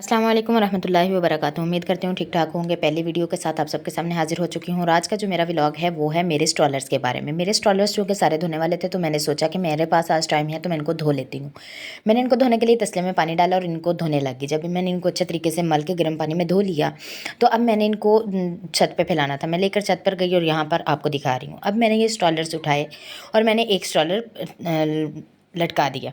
अस्सलाम वालेकुम रहमतुल्लाहि व बरकातुहू। उम्मीद करती हूँ ठीक ठाक होंगे। पहली वीडियो के साथ आप सबके सामने हाजिर हो चुकी हूँ और आज का जो मेरा व्लॉग है वो है मेरे स्ट्रॉलर्स के बारे में। मेरे स्ट्रॉलर्स जो कि सारे धोने वाले थे, तो मैंने सोचा कि मेरे पास आज टाइम है तो मैं इनको धो लेती हूँ। मैंने इनको धोने के लिए तसले में पानी डाला और इनको धोने लगी। जब मैंने इनको अच्छे तरीके से मल के गर्म पानी में धो लिया तो अब मैंने इनको छत पर फैलाना था। मैं लेकर छत पर गई और यहाँ पर आपको दिखा रही हूँ। अब मैंने ये स्ट्रॉलर्स उठाए और मैंने एक स्ट्रॉलर लटका दिया।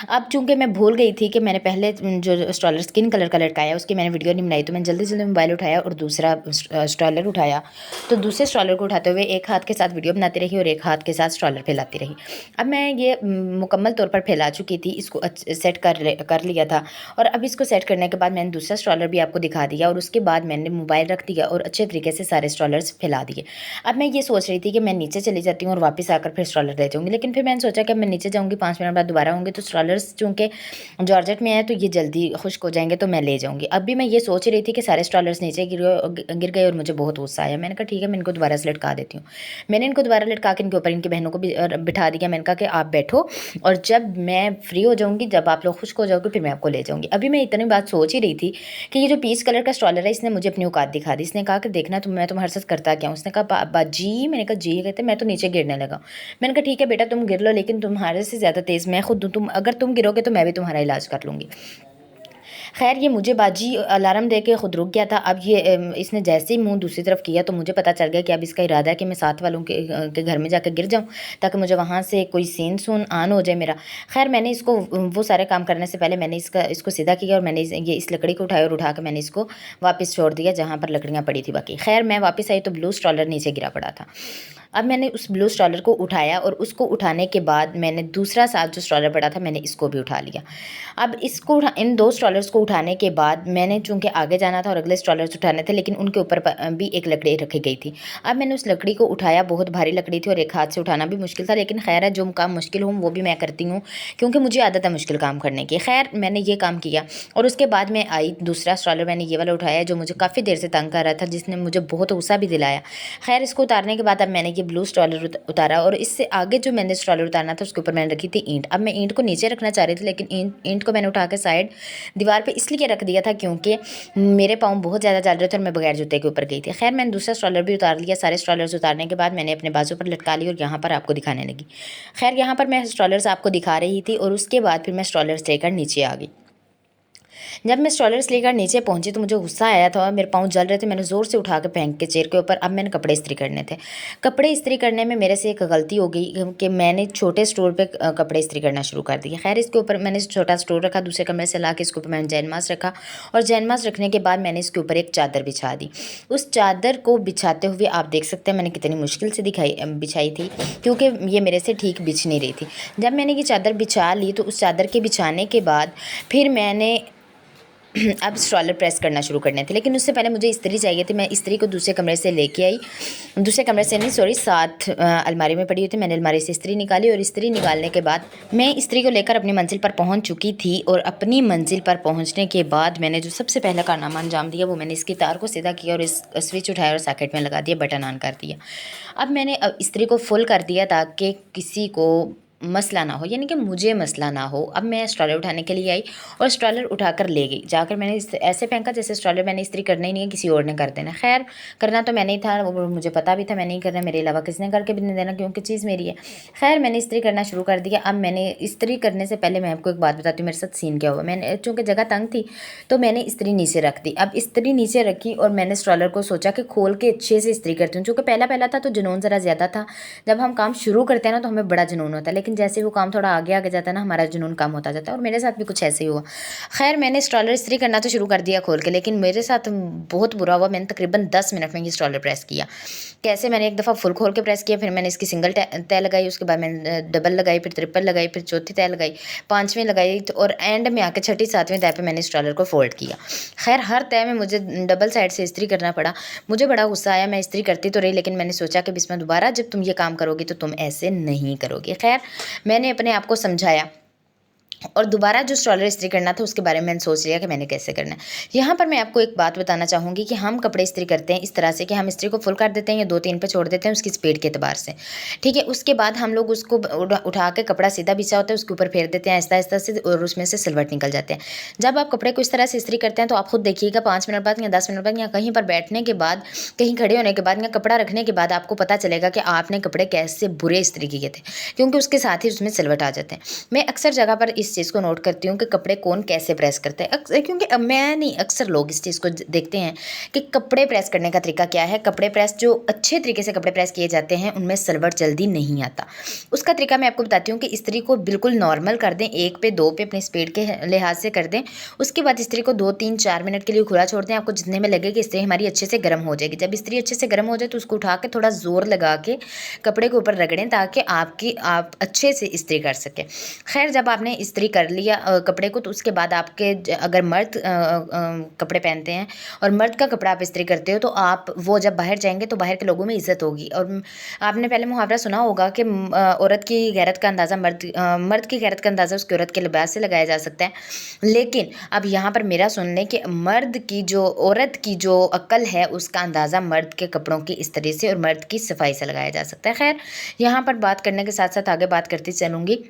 अब चूंकि मैं भूल गई थी कि मैंने पहले जो स्ट्रॉलर स्किन कलर का लटकाया उसकी मैंने वीडियो नहीं बनाई, तो मैंने जल्दी जल्दी मोबाइल उठाया और दूसरा स्ट्रॉलर उठाया। तो दूसरे स्ट्रॉलर को उठाते हुए एक हाथ के साथ वीडियो बनाती रही और एक हाथ के साथ स्ट्रॉलर फैलाती रही। अब मैं ये मुकम्मल तौर पर फैला चुकी थी, इसको सेट कर लिया था। और अब इसको सेट करने के बाद मैंने दूसरा स्ट्रॉलर भी आपको दिखा दिया और उसके बाद मैंने मोबाइल रख दिया और अच्छे तरीके से सारे स्ट्रॉलर्स फैला दिए। अब मैं ये सोच रही थी कि मैं नीचे चली जाती हूँ और वापस आकर फिर स्ट्रॉलर ले जाऊँगी, लेकिन फिर मैंने सोचा कि मैं नीचे जाऊँगी 5 मिनट बाद दोबारा होंगे तो स्ट्रॉलर्स चूँकि जॉर्जेट में है तो ये जल्दी खुश्क हो जाएंगे, तो मैं ले जाऊँगी। अब भी मैं ये सोच रही थी कि सारे स्ट्रॉलर्स नीचे गिर गए और मुझे बहुत गुस्सा आया। मैंने कहा ठीक है, मैं इनको दोबारा से लटका देती हूँ। मैंने इनको दोबारा लटका के इनके ऊपर इनकी बहनों को भी बिठा दिया। मैंने कहा कि आप बैठो और जब मैं फ्री हो जाऊँगी, जब आप लोग खुश्क हो जाओगे, फिर मैं आपको ले जाऊँगी। अभी मैं इतनी बात सोच ही रही थी कि ये जो पीच कलर का स्ट्रॉलर है इसने मुझे अपनी औकात दिखा दी। इसने कहा कि देखना मैं तुम्हारे साथ करता क्या हूँ। उसने कहा बाजी। मैंने कहा जी। कहते मैं तो नीचे गिरने लगा। मैंने कहा ठीक है बेटा, तुम गिर लो, लेकिन तुम्हारे से ज़्यादा तेज़ मैं खुद हूँ। अगर तुम गिरोगे तो मैं भी तुम्हारा इलाज कर लूँगी। खैर ये मुझे बाजी अलार्म दे के खुद रुक गया था। अब ये इसने जैसे ही मुंह दूसरी तरफ किया तो मुझे पता चल गया कि अब इसका इरादा है कि मैं साथ वालों के घर में जाकर गिर जाऊं, ताकि मुझे वहाँ से कोई सीन सून ऑन हो जाए मेरा। खैर मैंने इसको वो सारे काम करने से पहले मैंने इसको सीधा किया और मैंने ये इस लकड़ी को उठाया और उठा के मैंने इसको वापस छोड़ दिया जहाँ पर लकड़ियाँ पड़ी थी बाकी। खैर मैं वापस आई तो ब्लू स्ट्रॉलर नीचे गिरा पड़ा था। अब मैंने उस ब्लू स्ट्रॉलर को उठाया और उसको उठाने के बाद मैंने दूसरा साथ जो स्ट्रॉलर पड़ा था मैंने इसको भी उठा लिया। अब इन दो स्ट्रॉलर्स को उठाने के बाद मैंने चूँकि आगे जाना था और अगले स्ट्रॉलर्स उठाने थे, लेकिन उनके ऊपर भी एक लकड़ी रखी गई थी। अब मैंने उस लकड़ी को उठाया, बहुत भारी लकड़ी थी और एक हाथ से उठाना भी मुश्किल था, लेकिन खैर है जो काम मुश्किल हो वो भी मैं करती हूँ क्योंकि मुझे आदत है मुश्किल काम करने की। खैर मैंने ये काम किया और उसके बाद मैं आई, दूसरा स्ट्रॉलर मैंने ये वाला उठाया जो मुझे काफ़ी देर से तंग कर रहा था, जिसने मुझे बहुत गुस्सा भी दिलाया। खैर इसको उतारने के बाद अब मैंने ये ब्लू स्ट्रॉलर उतारा और इससे आगे जो मैंने स्ट्रॉलर उतारना था उसके ऊपर मैंने रखी थी ईंट। अब मैं ईंट को नीचे रखना चाह रही थी, लेकिन ईंट को मैंने उठा के साइड दीवार पे इसलिए रख दिया था क्योंकि मेरे पाँव बहुत ज़्यादा चल रहे थे और मैं बगैर जूते के ऊपर गई थी। खैर मैंने दूसरा स्ट्रॉलर भी उतार लिया। सारे स्ट्रॉलर्स उतारने के बाद मैंने अपने बाजू पर लटका ली और यहाँ पर आपको दिखाने लगी। खैर यहाँ पर मैं स्ट्रॉलर्स आपको दिखा रही थी और उसके बाद फिर मैं स्ट्रॉलर्स लेकर नीचे आ गई। जब मैं स्ट्रॉलर्स लेकर नीचे पहुंची तो मुझे गुस्सा आया था, मेरे पाँव जल रहे थे। मैंने ज़ोर से उठा के फेंक के चेयर के ऊपर। अब मैंने कपड़े इस्त्री करने थे। कपड़े इस्त्री करने में मेरे से एक गलती हो गई कि मैंने छोटे स्टोर पे कपड़े इस्त्री करना शुरू कर दिया। खैर इसके ऊपर मैंने छोटा स्टोर रखा, दूसरे कमरे से ला के इसके ऊपर मैंने जैनमाज रखा और जैनमाज रखने के बाद मैंने इसके ऊपर एक चादर बिछा दी। उस चादर को बिछाते हुए आप देख सकते हैं मैंने कितनी मुश्किल से बिछाई थी, क्योंकि ये मेरे से ठीक बिछ नहीं रही थी। जब मैंने ये चादर बिछा ली तो उस चादर के बिछाने के बाद फिर मैंने अब स्ट्रॉलर प्रेस करना शुरू करने थे, लेकिन उससे पहले मुझे इस्त्री चाहिए थी। मैं इस्त्री को दूसरे कमरे से लेके आई, दूसरे कमरे से नहीं सॉरी, साथ अलमारी में पड़ी हुई थी। मैंने अलमारी से इस्त्री निकाली और इस्त्री निकालने के बाद मैं इस्त्री को लेकर अपनी मंजिल पर पहुंच चुकी थी। और अपनी मंजिल पर पहुंचने के बाद मैंने जो सबसे पहला कारनामा अंजाम दिया वो मैंने इसकी तार को सीधा किया और इस स्विच उठाया और सॉकेट में लगा दिया, बटन ऑन कर दिया। अब मैंने इस्त्री को फुल कर दिया ताकि किसी को मसला ना हो, यानी कि मुझे मसला ना हो। अब मैं स्ट्रॉलर उठाने के लिए आई और स्ट्रॉलर उठाकर ले गई। जाकर मैंने ऐसे फेंका जैसे स्ट्रॉलर मैंने इस्त्री करना ही नहीं है, किसी और ने कर देना। खैर करना तो मैंने ही था, वो मुझे पता भी था मैं नहीं करना, मेरे अलावा किसी ने करके भी नहीं देना क्योंकि चीज़ मेरी है। खैर मैंने इस्त्री करना शुरू कर दिया। अब मैंने इस्त्री करने से पहले मैं आपको एक बात बताती हूँ मेरे साथ सीन क्या हुआ। मैंने चूँकि जगह तंग थी तो मैंने इस्त्री नीचे रख दी। अब इस्त्री नीचे रखी और मैंने स्ट्रॉलर को सोचा कि खोल के अच्छे से इस्त्री करती हूँ। चूँकि पहला था तो जुनून ज़रा ज़्यादा था। जब हम काम शुरू करते हैं ना तो हमें बड़ा जुनून होता है, लेकिन जैसे वो काम थोड़ा आगे आगे जाता है ना हमारा जुनून कम होता जाता है, और मेरे साथ भी कुछ ऐसे ही हुआ। खैर मैंने स्ट्रॉलर इस्त्री करना तो शुरू कर दिया खोल के, लेकिन मेरे साथ बहुत बुरा हुआ। मैंने तकरीबन 10 मिनट में ये स्ट्रॉलर प्रेस किया। कैसे, मैंने एक दफ़ा फुल खोल के प्रेस किया, फिर मैंने इसकी सिंगल तय लगाई, उसके बाद मैंने डबल लगाई, फिर ट्रिपल लगाई, फिर चौथी तय लगाई, पाँचवीं लगाई और एंड में आकर छठी सातवीं तय पे मैंने स्ट्रॉलर को फोल्ड किया। खैर हर तय में मुझे डबल साइड से इस्त्री करना पड़ा। मुझे बड़ा गुस्सा आया। मैं इस्त्री करती तो रही, लेकिन मैंने सोचा कि बिस्मिल्लाह दोबारा जब तुम ये काम करोगी तो तुम ऐसे नहीं करोगे। खैर मैंने अपने आप को समझाया और दोबारा जो स्ट्रॉलर इस्त्री करना था उसके बारे में मैंने सोच लिया कि मैंने कैसे करना है। यहाँ पर मैं आपको एक बात बताना चाहूँगी कि हम कपड़े इस्त्री करते हैं इस तरह से कि हम इस्त्री को फुल कर देते हैं या 2-3 पे छोड़ देते हैं उसकी स्पीड के एतबार से, ठीक है। उसके बाद हम लोग उसको उठा के कपड़ा सीधा बिछा होता है उसके ऊपर फेर देते हैं आहिस्ता-आहिस्ता से और उसमें से सिलवट निकल जाते हैं। जब आप कपड़े को इस तरह से इस्त्री करते हैं तो आप खुद देखिएगा 5 मिनट बाद या 10 मिनट बाद या कहीं पर बैठने के बाद, कहीं खड़े होने के बाद या कपड़ा रखने के बाद आपको पता चलेगा कि आपने कपड़े कैसे बुरे इस्त्री किए थे, क्योंकि उसके साथ ही उसमें सिलवट आ जाते हैं। मैं अक्सर जगह पर इस चीज़ को नोट करती हूँ कि कपड़े कौन कैसे प्रेस करते हैं, क्योंकि अब मैं नहीं, अक्सर लोग इस चीज़ को देखते हैं कि कपड़े प्रेस करने का तरीका क्या है। कपड़े प्रेस जो अच्छे तरीके से कपड़े प्रेस किए जाते हैं उनमें सिलवट जल्दी नहीं आता। उसका तरीका मैं आपको बताती हूँ कि इस्त्री को बिल्कुल नॉर्मल कर दें, 1 पे 2 पे अपनी स्पीड के लिहाज से कर दें। उसके बाद इस्त्री को 2-3-4 मिनट के लिए खुला छोड़ दें। आपको जितने में लगे कि इस्त्री हमारी अच्छे से गर्म हो जाएगी। जब इस्त्री अच्छे से गर्म हो जाए तो उसको उठा के थोड़ा ज़ोर लगा के कपड़े के ऊपर रगड़ें ताकि आप अच्छे से इस्त्री कर सकें। खैर, जब आपने इस्त्री कर लिया कपड़े को, तो उसके बाद आपके अगर मर्द कपड़े पहनते हैं और मर्द का कपड़ा आप इस्त्री करते हो तो आप वो जब बाहर जाएंगे तो बाहर के लोगों में इज़्ज़त होगी। और आपने पहले मुहावरा सुना होगा कि औरत की गैरत का अंदाज़ा मर्द की गैरत का अंदाज़ा उसकी औरत के लिबास से लगाया जा सकता है। लेकिन अब यहाँ पर मेरा सुन लें कि औरत की जो अक्ल है उसका अंदाज़ा मर्द के कपड़ों की इस्त्री से और मर्द की सफाई से लगाया जा सकता है। खैर, यहाँ पर बात करने के साथ साथ आगे बात करती चलूँगी।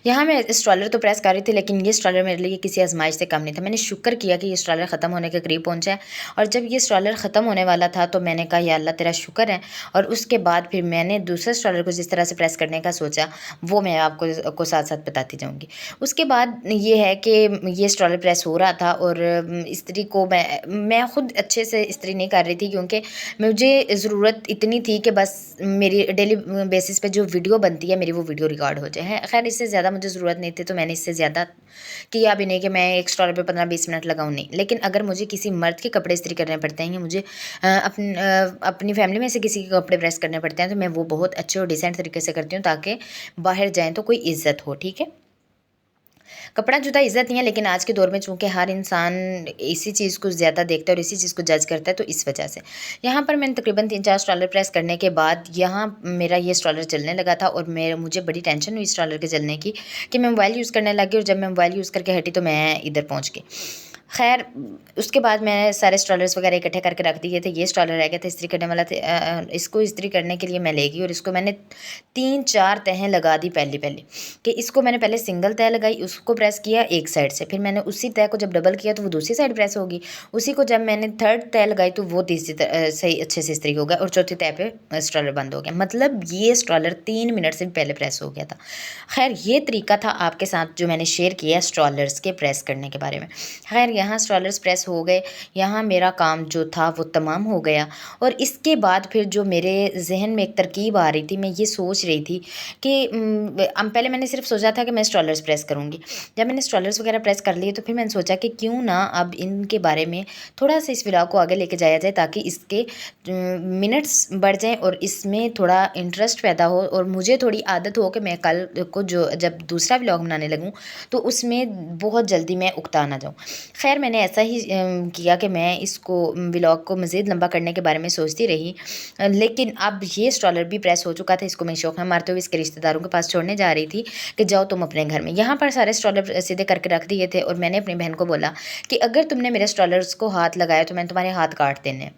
यहाँ मैं स्ट्रॉलर तो प्रेस कर रही थी, लेकिन ये स्ट्रॉलर मेरे लिए किसी आजमाइश से कम नहीं था। मैंने शुक्र किया कि ये स्ट्रॉलर ख़त्म होने के करीब पहुँचा है, और जब ये स्ट्रॉलर ख़त्म होने वाला था तो मैंने कहा, या अल्लाह तेरा शुक्र है। और उसके बाद फिर मैंने दूसरे स्ट्रॉलर को जिस तरह से प्रेस करने का सोचा वो मैं आपको साथ साथ बताती जाऊँगी। उसके बाद ये है कि ये स्ट्रॉलर प्रेस हो रहा था और इस्त्री को मैं खुद अच्छे से इस्त्री नहीं कर रही थी, क्योंकि मुझे ज़रूरत इतनी थी कि बस मेरी डेली बेसिस पे जो वीडियो बनती है मेरी वो वीडियो रिकॉर्ड हो जाए। खैर, इससे ज़्यादा मुझे ज़रूरत नहीं थी, तो मैंने इससे ज़्यादा किया भी नहीं कि मैं एक स्टॉलर पे 15-20 मिनट लगाऊँ, नहीं। लेकिन अगर मुझे किसी मर्द के कपड़े इस्त्री करने पड़ते हैं या मुझे अपनी फैमिली में से किसी के कपड़े प्रेस करने पड़ते हैं तो मैं वो बहुत अच्छे और डिसेंट तरीके से करती हूँ ताकि बाहर जाएँ तो कोई इज़्ज़त हो, ठीक है। कपड़ा जुदा इज़्ज़त नहीं है, लेकिन आज के दौर में चूँकि हर इंसान इसी चीज़ को ज़्यादा देखता है और इसी चीज़ को जज करता है, तो इस वजह से यहाँ पर मैंने तकरीबन 3-4 स्ट्रॉलर प्रेस करने के बाद यहाँ मेरा ये स्ट्रॉलर चलने लगा था और मुझे बड़ी टेंशन हुई स्ट्रॉलर के चलने की कि मैं मोबाइल यूज़ करने लगी, और जब मैं मोबाइल यूज़ करके हटी तो मैं इधर पहुँच गई। खैर, उसके बाद मैंने सारे स्ट्रॉलर्स वगैरह इकट्ठे करके रख दिए थे। ये स्ट्रॉलर रह गया था इस्त्री करने वाला इसको इस्त्री करने के लिए मैं ले गई और इसको मैंने 3-4 तहें लगा दी। पहली कि इसको मैंने पहले सिंगल तह लगाई, उसको प्रेस किया एक साइड से, फिर मैंने उसी तह को जब डबल किया तो वो दूसरी साइड प्रेस होगी। उसी को जब मैंने थर्ड तह लगाई तो वो तीसरी सही अच्छे से इस्त्री हो गया और चौथी तह पे स्ट्रॉलर बंद हो गया। मतलब ये स्ट्रॉलर 3 मिनट से भी पहले प्रेस हो गया था। खैर, ये तरीका था आपके साथ जो मैंने शेयर किया स्ट्रॉलर्स के प्रेस करने के बारे में। खैर, यहाँ स्ट्रॉलर्स प्रेस हो गए, यहाँ मेरा काम जो था वो तमाम हो गया। और इसके बाद फिर जो मेरे जहन में एक तरकीब आ रही थी, मैं ये सोच रही थी कि पहले मैंने सिर्फ सोचा था कि मैं स्ट्रॉलर्स प्रेस करूँगी। जब मैंने स्ट्रॉलर्स वगैरह प्रेस कर लिए तो फिर मैंने सोचा कि क्यों ना अब इनके बारे में थोड़ा सा इस व्लॉग को आगे लेके जाया जाए ताकि इसके मिनट्स बढ़ जाएँ और इसमें थोड़ा इंटरेस्ट पैदा हो और मुझे थोड़ी आदत हो कि मैं कल को जब दूसरा व्लॉग बनाने लगूँ तो उसमें बहुत जल्दी मैं उकता ना जाऊँ। खैर, मैंने ऐसा ही किया कि मैं इसको व्लॉग को मज़ीद लंबा करने के बारे में सोचती रही, लेकिन अब ये स्ट्रॉलर भी प्रेस हो चुका था। इसको मैं शौक़ में मारते हुए इसके रिश्तेदारों के पास छोड़ने जा रही थी कि जाओ तुम अपने घर में। यहाँ पर सारे स्ट्रॉलर सीधे करके रख दिए थे और मैंने अपनी बहन को बोला कि अगर तुमने मेरे स्ट्रॉलर्स को हाथ लगाया तो मैंने तुम्हारे हाथ काट देने।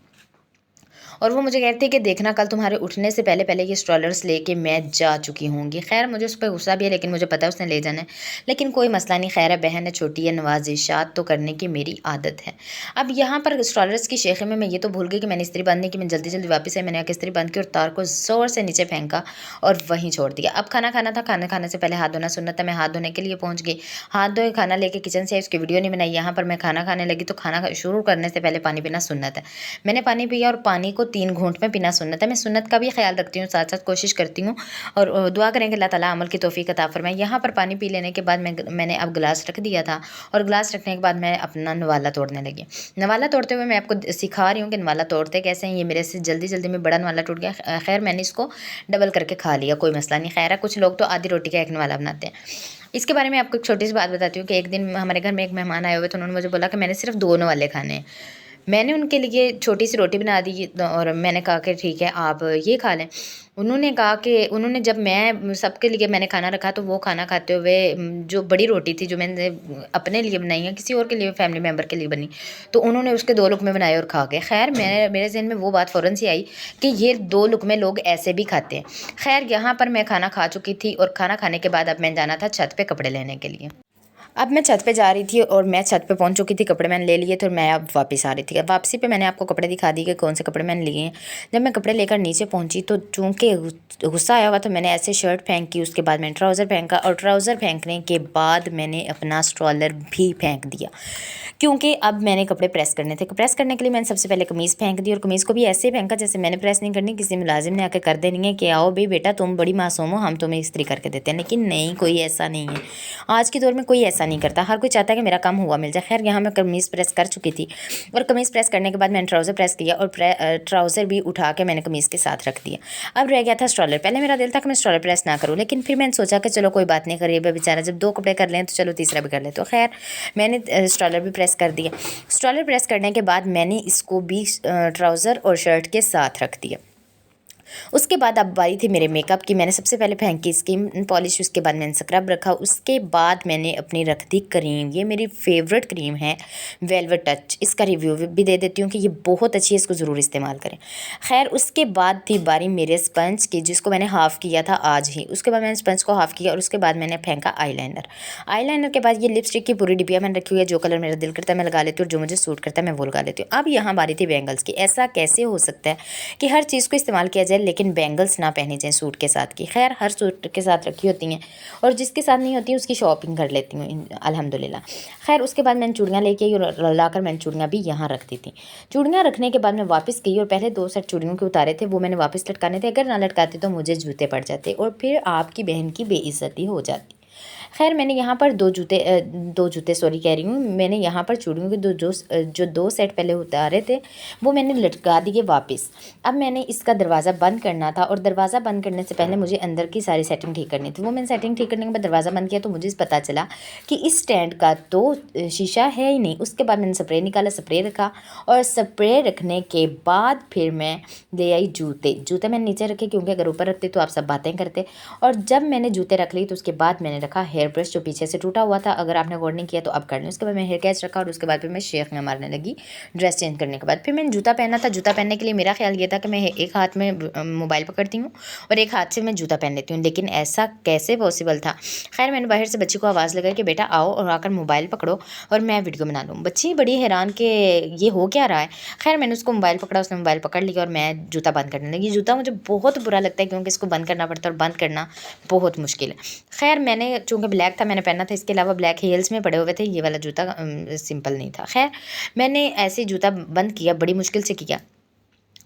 और वो मुझे कहती है कि देखना कल तुम्हारे उठने से पहले पहले ये स्ट्रॉलर्स लेके मैं जा चुकी होंगी। खैर, मुझे उस पर गुस्सा भी है, लेकिन मुझे पता है उसने ले जाना है, लेकिन कोई मसला नहीं। खैर है, बहन है, छोटी है, नवाजिशात तो करने की मेरी आदत है। अब यहाँ पर स्ट्रॉलर्स की शेखे में मैं ये तो भूल गई कि मैंने इस्त्री बंद नहीं की। मैं जल्दी जल्दी वापस आई, मैंने आके इस्त्री बंद की और तार को ज़ोर से नीचे फेंका और वहीं छोड़ दिया। अब खाना खाना था, खाना खाने से पहले हाथ धोना सुन्नत है। मैं हाथ धोने के लिए पहुँच गई, हाथ धोए खाना लेके किचन से आई, उसकी वीडियो नहीं बनाई। यहाँ पर मैं खाना खाने लगी तो खाना शुरू करने से पहले पानी पीना सुन्नत है। मैंने पानी पिया और पानी को 3 घूंट में पीना सुन्नत है। मैं सुन्नत का भी ख्याल रखती हूँ, साथ साथ कोशिश करती हूँ और दुआ करें कि अल्लाह ताला अमल की तौफीक अता फरमाए। यहाँ पर पानी पी लेने के बाद मैंने अब गिलास रख दिया था और गिलास रखने के बाद मैं अपना नवाला तोड़ने लगी। नवाला तोड़ते हुए मैं आपको सिखा रही हूँ कि नवाला तोड़ते कैसे हैं। ये मेरे से जल्दी जल्दी में बड़ा नवाला टूट गया। खैर, मैंने इसको डबल करके खा लिया, कोई मसला नहीं। खैर है, कुछ लोग तो आधी रोटी का एक नवाला बनाते हैं। इसके बारे में आपको एक छोटी सी बात बताती हूँ कि एक दिन हमारे घर में एक मेहमान आए हुए थे। उन्होंने मुझे बोला कि मैंने सिर्फ 2 नवाले खाने हैं। मैंने उनके लिए छोटी सी रोटी बना दी और मैंने कहा कि ठीक है आप ये खा लें। उन्होंने कहा कि उन्होंने जब मैं सबके लिए मैंने खाना रखा तो वो खाना खाते हुए जो बड़ी रोटी थी जो मैंने अपने लिए बनाई है किसी और के लिए फैमिली मेम्बर के लिए बनी, तो उन्होंने उसके 2 लुक़मे बनाए और खा गए। ख़ैर मेरे ज़हन में वो बात फ़ौरन से आई कि ये 2 लुक़मे लोग ऐसे भी खाते हैं। ख़ैर यहाँ पर मैं खाना खा चुकी थी और खाना खाने के बाद अब मैं जाना था छत पे कपड़े लेने के लिए। अब मैं छत पे जा रही थी और मैं छत पे पहुंच चुकी थी, कपड़े मैंने ले लिए थे और मैं अब वापस आ रही थी। अब वापसी पे मैंने आपको कपड़े दिखा दिए कि कौन से कपड़े मैंने लिए हैं। जब मैं कपड़े लेकर नीचे पहुंची तो चूँकि गुस्सा आया हुआ तो मैंने ऐसे शर्ट फेंकी, उसके बाद मैंने ट्राउज़र फेंका और ट्राउज़र फेंकने के बाद मैंने अपना स्ट्रॉलर भी फेंक दिया, क्योंकि अब मैंने कपड़े प्रेस करने थे। प्रेस करने के लिए मैंने सबसे पहले कमीज़ फेंक दी और कमीज़ को भी ऐसे फेंका जैसे मैंने प्रेस नहीं करनी, किसी मुलाजिम ने आकर कर देनी है कि आओ भाई बेटा तुम बड़ी मासूम हो, हम तुम्हें इस्त्री करके देते हैं। लेकिन नहीं, कोई ऐसा नहीं है। आज के दौर में कोई ऐसा नहीं करता, हर कोई चाहता है कि मेरा काम हुआ मिल जाए। खैर यहाँ मैं कमीज़ प्रेस कर चुकी थी और कमीज़ प्रेस करने के बाद मैंने ट्राउज़र प्रेस किया और ट्राउज़र भी उठा के मैंने कमीज़ के साथ रख दिया। अब रह गया था स्ट्रॉलर। पहले मेरा दिल था कि मैं स्ट्रॉलर प्रेस ना करूँ, लेकिन फिर मैंने सोचा कि चलो कोई बात नहीं, करिए बेचारा जब 2 कपड़े कर लें तो चलो तीसरा भी कर ले। तो खैर मैंने स्ट्रॉलर भी प्रेस कर दिया। स्ट्रॉलर प्रेस करने के बाद मैंने इसको भी ट्राउज़र और शर्ट के साथ रख दिया। उसके बाद अब बारी थी मेरे मेकअप की। मैंने सबसे पहले फेंकी स्किन पॉलिश, उसके बाद मैंने स्क्रब रखा, उसके बाद मैंने अपनी रख दी क्रीम। ये मेरी फेवरेट क्रीम है वेलवेट टच। इसका रिव्यू भी दे देती हूँ कि ये बहुत अच्छी है, इसको ज़रूर इस्तेमाल करें। खैर उसके बाद थी बारी मेरे स्पंज की, जिसको मैंने हाफ़ किया था आज ही। उसके बाद मैंने स्पंज को हाफ़ किया और उसके बाद मैंने फेंका आईलाइनर के बाद ये लिपस्टिक की पूरी डिबिया मैंने रखी हुई है। जो कलर मेरा दिल करता है मैं लगा लेती हूँ और जो मुझे सूट करता है मैं वो लगा लेती हूँ। अब यहाँ बारी थी बैंगल्स की। ऐसा कैसे हो सकता है कि हर चीज़ को इस्तेमाल किया जाए लेकिन बैंगल्स ना पहनी जाए सूट के साथ की। खैर हर सूट के साथ रखी होती हैं और जिसके साथ नहीं होती उसकी शॉपिंग कर लेती हूँ अल्हम्दुलिल्लाह। खैर उसके बाद मैंने चूड़ियाँ लेके आई और लाकर मैंने चूड़ियाँ भी यहाँ रख दी थी। चूड़ियाँ रखने के बाद मैं वापस गई और पहले 2 सेट चूड़ियों के उतारे थे वो मैंने वापस लटकाने थे। अगर ना लटकाते तो मुझे जूते पड़ जाते और फिर आपकी बहन की बेइज्जती हो जाती। खैर मैंने यहाँ पर 2 जूते सॉरी कह रही हूँ, मैंने यहाँ पर चूड़ियों के जो 2 सेट पहले उतारे थे वो मैंने लटका दिए वापस। अब मैंने इसका दरवाज़ा बंद करना था और दरवाज़ा बंद करने से पहले मुझे अंदर की सारी सेटिंग ठीक करनी थी। वो मैंने सेटिंग ठीक करने के बाद दरवाज़ा बंद किया तो मुझे पता चला कि इस स्टैंड का तो शीशा है ही नहीं। उसके बाद मैंने स्प्रे निकाला, स्प्रे रखा और स्प्रे रखने के बाद फिर मैं ले आई जूते मैंने नीचे रखे क्योंकि अगर ऊपर रखते तो आप सब बातें करते। और जब मैंने जूते रख ली तो उसके बाद मैंने रखा हेयर ब्रश जो पीछे से टूटा हुआ था। अगर आपने गौर नहीं किया तो अब कर लें। उसके बाद मैं हेयर कैच रखा और उसके बाद फिर मैं शेखियाँ मारने लगी ड्रेस चेंज करने के बाद। फिर मैंने जूता पहना था। जूता पहनने के लिए मेरा ख्याल ये था कि मैं एक हाथ में मोबाइल पकड़ती हूँ और एक हाथ से मैं जूता पहन लेती हूँ, लेकिन ऐसा कैसे पॉसिबल था। खैर मैंने बाहर से बच्ची को आवाज़ लगाई कि बेटा आओ और आकर मोबाइल पकड़ो और मैं वीडियो बना लूँ। बच्ची बड़ी हैरान कि ये हो क्या रहा है। खैर मैंने उसको मोबाइल पकड़ा, उसने मोबाइल पकड़ लिया और मैं जूता बंद करने लगी। जूता मुझे बहुत बुरा लगता है क्योंकि इसको बंद करना पड़ता है और बंद करना बहुत मुश्किल है। खैर मैंने चूँकि ब्लैक था मैंने पहना था, इसके अलावा ब्लैक हील्स में पड़े हुए थे। ये वाला जूता सिंपल नहीं था। खैर मैंने ऐसे जूता बंद किया, बड़ी मुश्किल से किया,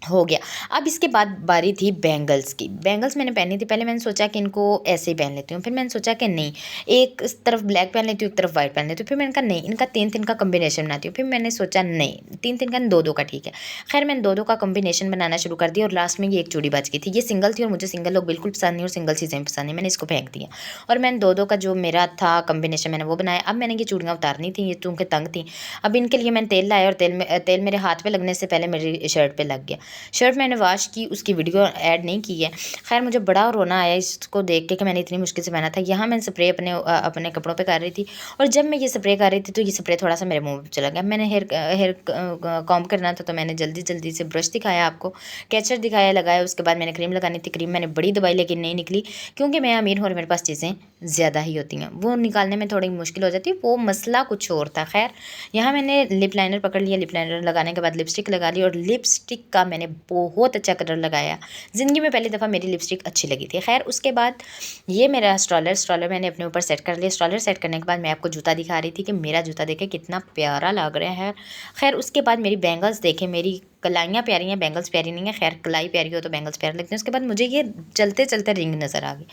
हो गया। अब इसके बाद बारी थी बैंगल्स की। बैंगल्स मैंने पहनी थी। पहले मैंने सोचा कि इनको ऐसे ही पहन लेती हूँ, फिर मैंने सोचा कि नहीं एक तरफ ब्लैक पहन लेती हूँ एक तरफ वाइट पहन लेती हूँ। फिर मैंने कहा नहीं इनका 3-3 का कम्बिनेशन बनाती हूँ। फिर मैंने सोचा नहीं 3-3 का 2-2 का ठीक है। खैर मैंने 2-2 का कम्बिनेशन बनाना शुरू कर दिया और लास्ट में ये एक चूड़ी बच गई थी। ये सिंगल थी और मुझे सिंगल लोग बिल्कुल पसंद नहीं और सिंगल चीज़ें पसंद नहीं। मैंने इसको फेंक दिया और मैंने 2-2 का जो मेरा था कम्बिनेशन मैंने वो बनाया। अब मैंने ये चूड़ियाँ उतारनी थी, ये चूँकि तंग थी। अब इनके लिए मैंने तेल लाया और तेल मेरे हाथ पर लगने से पहले मेरी शर्ट पर लग गया। शर्ट मैंने वाश की, उसकी वीडियो ऐड नहीं की है। खैर मुझे बड़ा रोना आया इसको देख के कि मैंने इतनी मुश्किल से पहना था। यहाँ मैंने स्प्रे अपने कपड़ों पे कर रही थी और जब मैं ये स्प्रे कर रही थी तो ये स्प्रे थोड़ा सा मेरे मुंह में चला गया। मैंने हेयर कॉम्ब करना था तो मैंने जल्दी से ब्रश दिखाया, आपको कैचर दिखाया, लगाया। उसके बाद मैंने क्रीम लगानी थी। क्रीम मैंने बड़ी दबाई लेकिन नहीं निकली क्योंकि मैं अमीर हूँ और मेरे पास चीज़ें ज़्यादा ही होती हैं, वो निकालने में थोड़ी मुश्किल हो जाती है। वो मसला कुछ और था। खैर यहाँ मैंने लिप लाइनर पकड़ लिया। लिप लाइनर लगाने के बाद लिपस्टिक लगा ली और लिपस्टिक का मैंने बहुत अच्छा कलर लगाया। ज़िंदगी में पहली दफ़ा मेरी लिपस्टिक अच्छी लगी थी। खैर उसके बाद ये मेरा स्ट्रॉलर मैंने अपने ऊपर सेट कर लिया। स्ट्रॉलर सेट करने के बाद मैं आपको जूता दिखा रही थी कि मेरा जूता देखे कितना प्यारा लग रहा है। खैर उसके बाद मेरी बैंगल्स देखे, मेरी कलाइयाँ प्यारी हैं, बैंगल्स प्यारी नहीं है। खैर कलाई प्यारी हो तो बैंगल्स प्यारे लगते हैं। उसके बाद मुझे ये चलते चलते रिंग नज़र आ गई।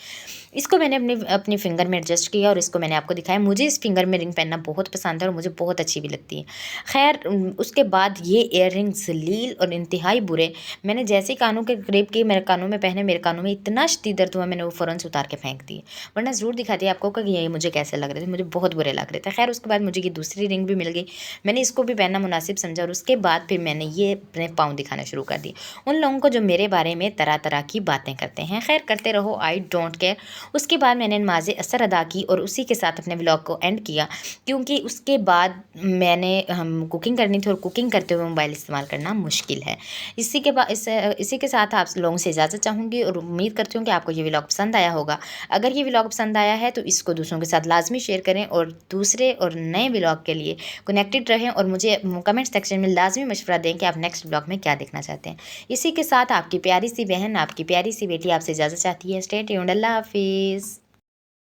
इसको मैंने अपनी अपनी फिंगर में एडजस्ट किया और इसको मैंने आपको दिखाया। मुझे इस फिंगर में रिंग पहनना बहुत पसंद है और मुझे बहुत अच्छी भी लगती है। खैर उसके बाद ये इयररिंग ज़लील और इंतहाई बुरे, मैंने जैसे ही कानों के करीब किए, मेरे कानों में पहने, मेरे कानों में इतना शदीद दर्द हुआ, मैंने वो फ़ौरन से उतार के फेंक दिए। वरना ज़रूर दिखाती आपको कि ये मुझे कैसे लग रहे थे, मुझे बहुत बुरे लग रहे थे। खैर उसके बाद मुझे ये दूसरी रिंग भी मिल गई। मैंने इसको भी पहनना मुनासिब समझा और उसके बाद फिर मैंने ये अपने पाँव दिखाना शुरू कर दिए उन लोगों को जो मेरे बारे में तरह तरह की बातें करते हैं। खैर करते रहो, आई डोंट केयर। उसके बाद मैंने नमाज़ असर अदा की और उसी के साथ अपने व्लॉग को एंड किया, क्योंकि उसके बाद मैंने हम कुकिंग करनी थी और कुकिंग करते हुए मोबाइल इस्तेमाल करना मुश्किल है। इसी के साथ आप लोगों से इजाज़त चाहूँगी और उम्मीद करती हूँ कि आपको ये व्लॉग पसंद आया होगा। अगर ये व्लॉग पसंद आया है तो इसको दूसरों के साथ लाजमी शेयर करें और दूसरे और नए व्लॉग के लिए कनेक्टेड रहें और मुझे कमेंट सेक्शन में लाजमी मशवरा दें कि आप नेक्स्ट व्लॉग में क्या देखना चाहते हैं। इसी के साथ आपकी प्यारी सी बहन, आपकी प्यारी सी बेटी आपसे इजाज़त चाहती है। स्टे ट्यून्ड, अल्लाह हाफिज़।